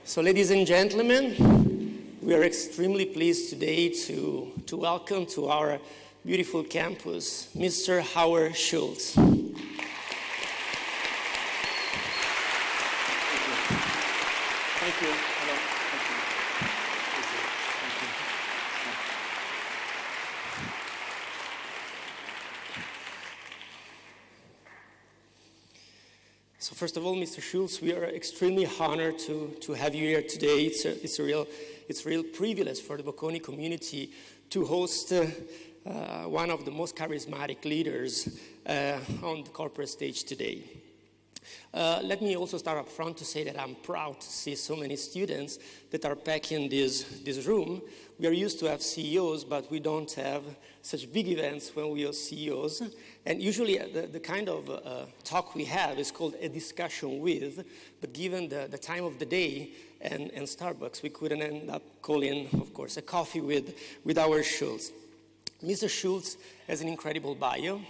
So ladies and gentlemen, we are extremely pleased today to welcome to our beautiful campus, Mr. Howard Schultz. Thank you. Hello. Thank you. Thank you. So first of all, Mr. Schultz, we are extremely honored to have you here today. It's a real privilege for the Bocconi community to host one of the most charismatic leaders on the corporate stage today. Let me also start up front to say that I'm proud to see so many students that are packing this room. We are used to have CEOs, but we don't have such big events when we are CEOs. And usually the kind of talk we have is called a discussion with, but given the time of the day and Starbucks, we couldn't end up calling, of course, a coffee with our Schultz. Mr. Schultz has an incredible bio.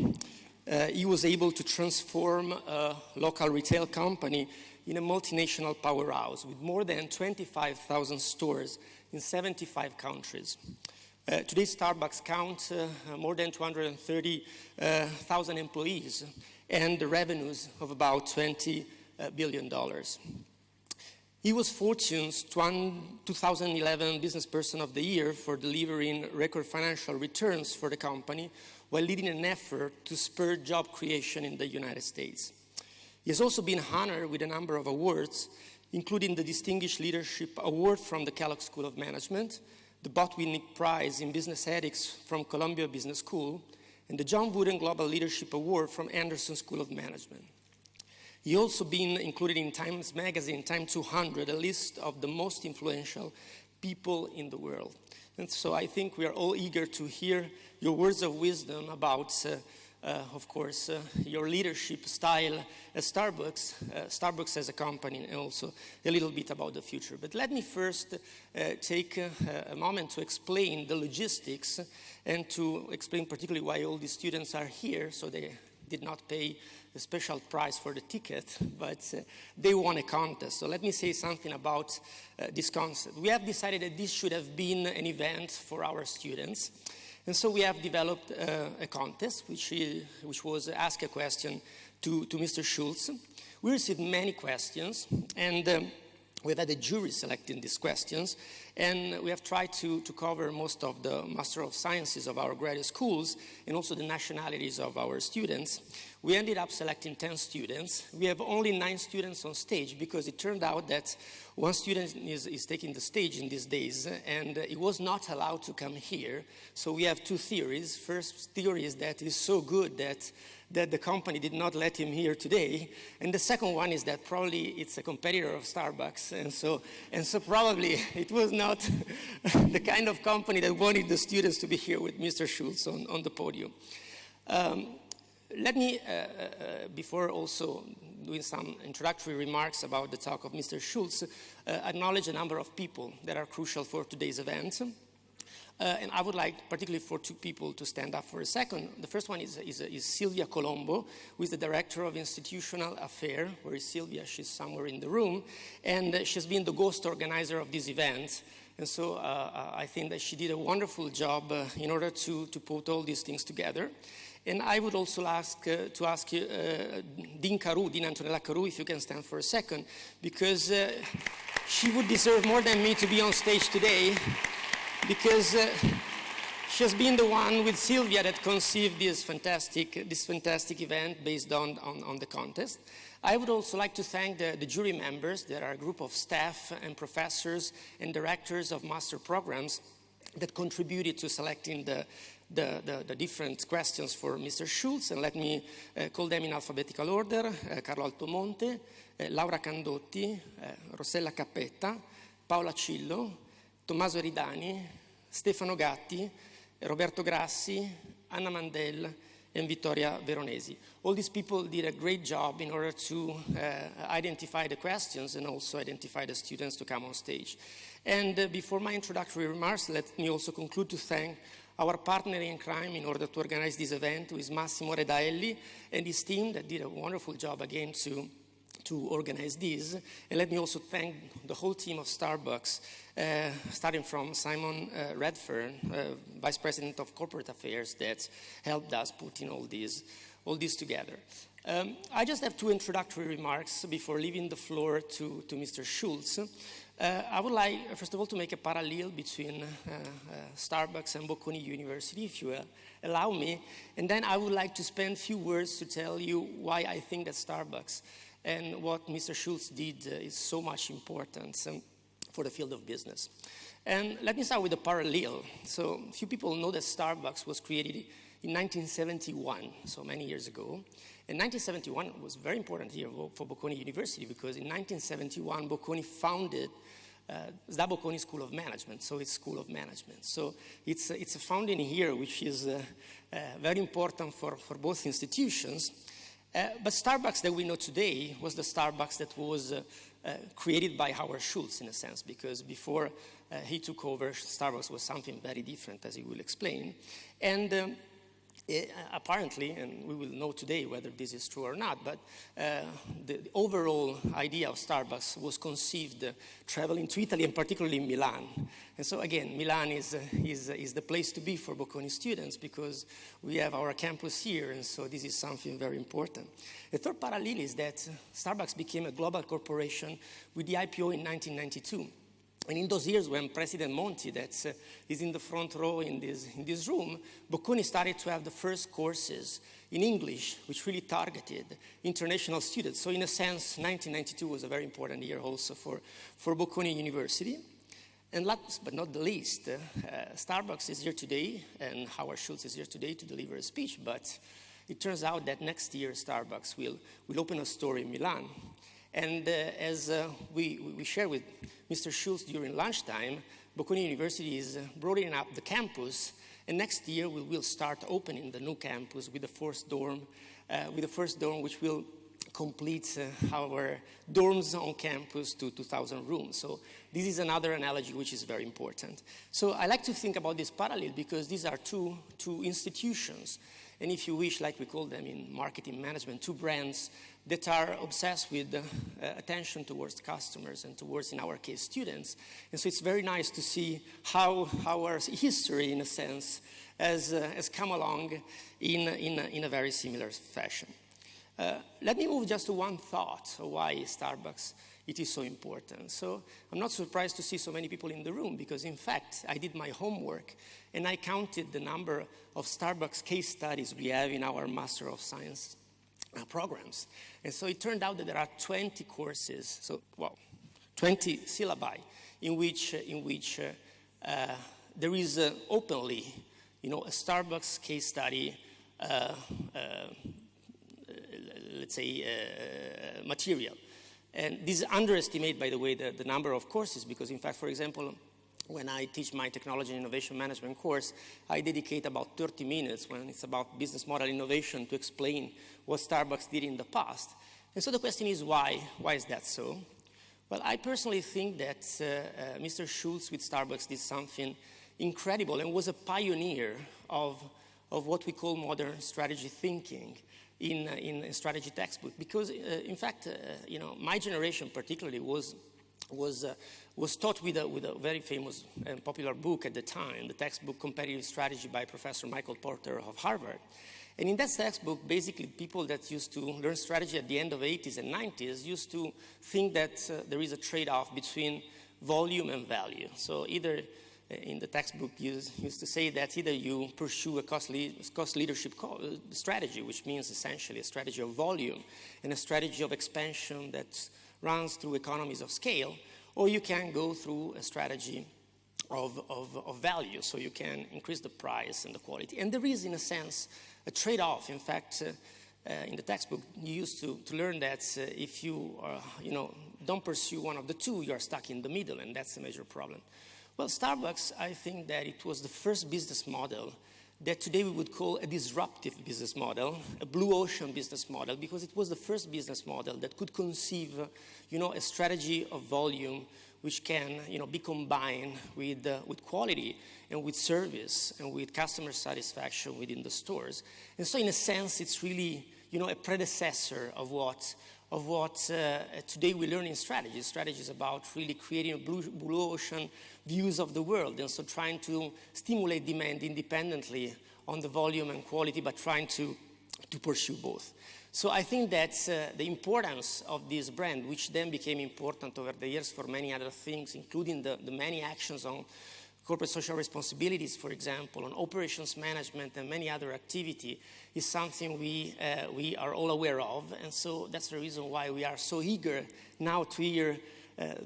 He was able to transform a local retail company in a multinational powerhouse with more than 25,000 stores in 75 countries. Today, Starbucks counts more than 230,000 employees and the revenues of about $20 billion. He was Fortune's 2011 Business Person of the Year for delivering record financial returns for the company while leading an effort to spur job creation in the United States. He has also been honored with a number of awards, including the Distinguished Leadership Award from the Kellogg School of Management, the Botwinick Prize in Business Ethics from Columbia Business School, and the John Wooden Global Leadership Award from Anderson School of Management. He also been included in Times Magazine, Time 200, a list of the most influential people in the world. And so I think we are all eager to hear your words of wisdom about, of course, your leadership style at Starbucks, Starbucks as a company, and also a little bit about the future. But let me first take a moment to explain the logistics and to explain particularly why all these students are here, so they did not pay a special price for the ticket, but they won a contest. So let me say something about this concept. We have decided that this should have been an event for our students. And so we have developed a contest, which was Ask a Question to Mr. Schultz. We received many questions, and we've had a jury selecting these questions, and we have tried to cover most of the Master of Sciences of our graduate schools and also the nationalities of our students. We ended up selecting 10 students. We have only 9 students on stage because it turned out that one student is taking the stage in these days, and he was not allowed to come here. So we have 2 theories. First theory is that he's so good that the company did not let him here today. And the second one is that probably it's a competitor of Starbucks. And so probably it was not the kind of company that wanted the students to be here with Mr. Schultz on the podium. Let me, before also doing some introductory remarks about the talk of Mr. Schultz, acknowledge a number of people that are crucial for today's event. And I would like particularly for 2 people to stand up for a second. The first one is Silvia Colombo, who is the Director of Institutional Affairs. Where is Silvia? She's somewhere in the room. And she's been the ghost organizer of this event. And so I think that she did a wonderful job in order to put all these things together. And I would also ask you, Dean Antonella Caru, if you can stand for a second, because she would deserve more than me to be on stage today, because she has been the one with Silvia that conceived this fantastic event based on the contest. I would also like to thank the jury members. There are a group of staff and professors and directors of master programs that contributed to selecting the different questions for Mr. Schultz, and let me call them in alphabetical order: Carlo Altomonte, Laura Candotti, Rossella Cappetta, Paola Cillo, Tommaso Eridani, Stefano Gatti, Roberto Grassi, Anna Mandel, and Vittoria Veronesi. All these people did a great job in order to identify the questions and also identify the students to come on stage. And before my introductory remarks, let me also conclude to thank our partner in crime in order to organize this event, who is Massimo Redaelli and his team that did a wonderful job again to to organize this. And let me also thank the whole team of Starbucks, starting from Simon Redfern, Vice President of Corporate Affairs, that helped us put in all this together. I just have 2 introductory remarks before leaving the floor to Mr. Schultz. I would like, first of all, to make a parallel between Starbucks and Bocconi University, if you allow me. And then I would like to spend a few words to tell you why I think that Starbucks and what Mr. Schultz did is so much important for the field of business. And let me start with the parallel. So few people know that Starbucks was created in 1971, so many years ago. And 1971 was a very important year for Bocconi University because in 1971, Bocconi founded the Bocconi School of Management, so it's School of Management. So it's a founding year which is very important for both institutions. But Starbucks that we know today was the Starbucks that was created by Howard Schultz, in a sense, because before he took over, Starbucks was something very different, as he will explain. And apparently, and we will know today whether this is true or not, but the overall idea of Starbucks was conceived traveling to Italy, and particularly Milan. And so again, Milan is the place to be for Bocconi students because we have our campus here, and so this is something very important. The third parallel is that Starbucks became a global corporation with the IPO in 1992. And in those years when President Monti, that is in the front row in this room, Bocconi started to have the first courses in English, which really targeted international students. So in a sense, 1992 was a very important year also for Bocconi University. And last but not the least, Starbucks is here today, and Howard Schultz is here today to deliver a speech, but it turns out that next year Starbucks will open a store in Milan. And as we shared with Mr. Schultz during lunchtime, Bocconi University is broadening up the campus, and next year we will start opening the new campus with the first dorm, which will complete our dorms on campus to 2,000 rooms. So this is another analogy which is very important. So I like to think about this parallel because these are two institutions, and if you wish, like we call them in marketing management, 2 brands that are obsessed with attention towards customers and towards, in our case, students. And so it's very nice to see how our history, in a sense, has come along in a very similar fashion. Let me move just to one thought of why Starbucks it is so important. So I'm not surprised to see so many people in the room because, in fact, I did my homework and I counted the number of Starbucks case studies we have in our Master of Science programs. And so it turned out that there are 20 courses, 20 syllabi in which there is openly, a Starbucks case study, let's say, material. And this underestimates, by the way, the number of courses because, in fact, for example, when I teach my technology and innovation management course, I dedicate about 30 minutes when it's about business model innovation to explain what Starbucks did in the past. And so the question is why? Why is that so? Well, I personally think that Mr. Schultz with Starbucks did something incredible and was a pioneer of what we call modern strategy thinking in a strategy textbook. Because, in fact, my generation particularly was taught with a very famous and popular book at the time, the textbook Competitive Strategy by Professor Michael Porter of Harvard. And in that textbook, basically people that used to learn strategy at the end of the 80s and 90s used to think that there is a trade-off between volume and value. So either in the textbook used to say that either you pursue a cost leadership strategy, which means essentially a strategy of volume and a strategy of expansion that runs through economies of scale, or you can go through a strategy of value, so you can increase the price and the quality. And there is, in a sense, a trade-off. In fact, in the textbook, you used to learn that if you don't pursue one of the two, you are stuck in the middle, and that's a major problem. Well, Starbucks, I think that it was the first business model that today we would call a disruptive business model, a blue ocean business model, because it was the first business model that could conceive, a strategy of volume which can, be combined with quality and with service and with customer satisfaction within the stores. And so, in a sense, it's really, a predecessor of what of what today we learn in strategy. Strategy is about really creating a blue ocean views of the world, and so trying to stimulate demand independently on the volume and quality, but trying to pursue both. So I think that the importance of this brand, which then became important over the years for many other things, including the many actions on corporate social responsibilities, for example, on operations management and many other activity, is something we are all aware of. And so that's the reason why we are so eager now to hear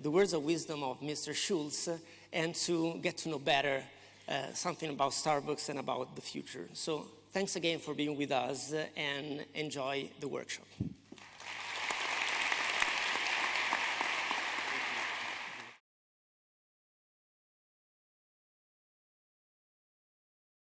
the words of wisdom of Mr. Schultz and to get to know better something about Starbucks and about the future. So thanks again for being with us and enjoy the workshop.